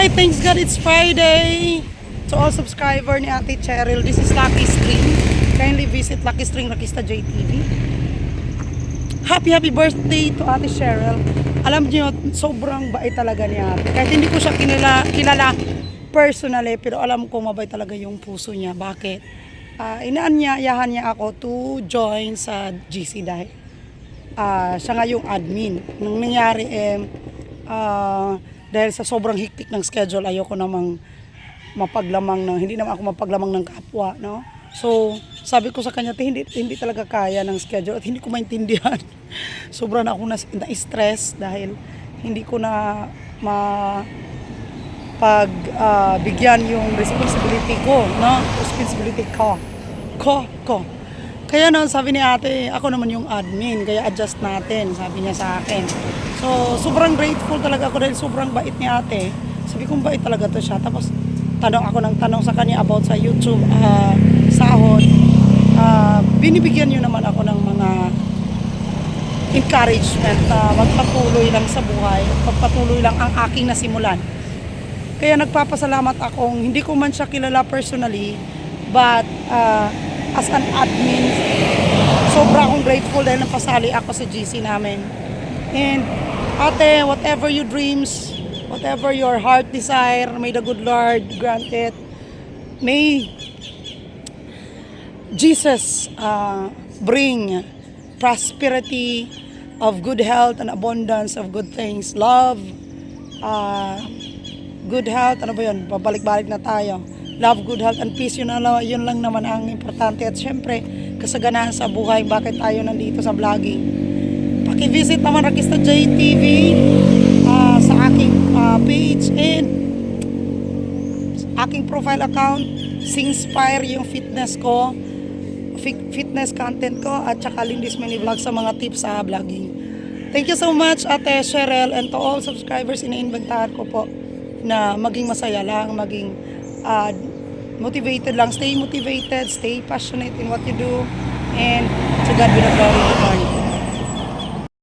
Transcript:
Alright, thanks God it's Friday. To all subscriber ni Ate Cheryl, this is Lucky String. Kindly visit Lucky String Rakista JTV. Happy birthday to Ate Cheryl. Alam niyo, sobrang bait talaga ni Ate. Kahit hindi ko siya kilala personally, pero alam ko mabait talaga yung puso niya. Bakit? Inaanyayahan niya ako to join sa GC dahil siya nga yung admin. Nung nangyari dahil sa sobrang hiktik ng schedule, ayoko namang mapaglamang ng, hindi naman ako mapaglamang ng kapwa, no? So, sabi ko sa kanya, hindi talaga kaya ng schedule at hindi ko maintindihan. Sobrang ako na-stress dahil hindi ko na bigyan yung responsibility ko, no? Responsibility ko. Kaya no, sabi ni ate, ako naman yung admin, kaya adjust natin, sabi niya sa akin. So, sobrang grateful talaga ako dahil sobrang bait ni ate. Sabi kong bait talaga to siya. Tapos, tanong ako ng tanong sa kanya about sa YouTube sahod. Binibigyan niyo naman ako ng mga encouragement na magpatuloy lang sa buhay, magpatuloy lang ang aking nasimulan. Kaya nagpapasalamat akong, hindi ko man siya kilala personally, but as an admin, sobra akong grateful dahil napasali ako sa GC namin. And ate, whatever your dreams, whatever your heart desire, may the good Lord grant it. May Jesus bring prosperity of good health and abundance of good things. Love, good health, ano ba yun? Pabalik-balik na tayo. Love, good health, and peace. Yun lang naman ang importante. At syempre, kasaganahan sa buhay. Bakit tayo nandito sa vlogging? Paki-visit naman Rakista JTV sa aking page and aking profile account. Singspire yung fitness ko, fitness content ko, at saka Lindis Mini Vlog sa mga tips sa vlogging. Thank you so much Ate Cheryl, and to all subscribers, ina-inventahan ko po na maging masaya lang, maging motivated lang. Stay motivated, stay passionate in what you do, and to God be the glory.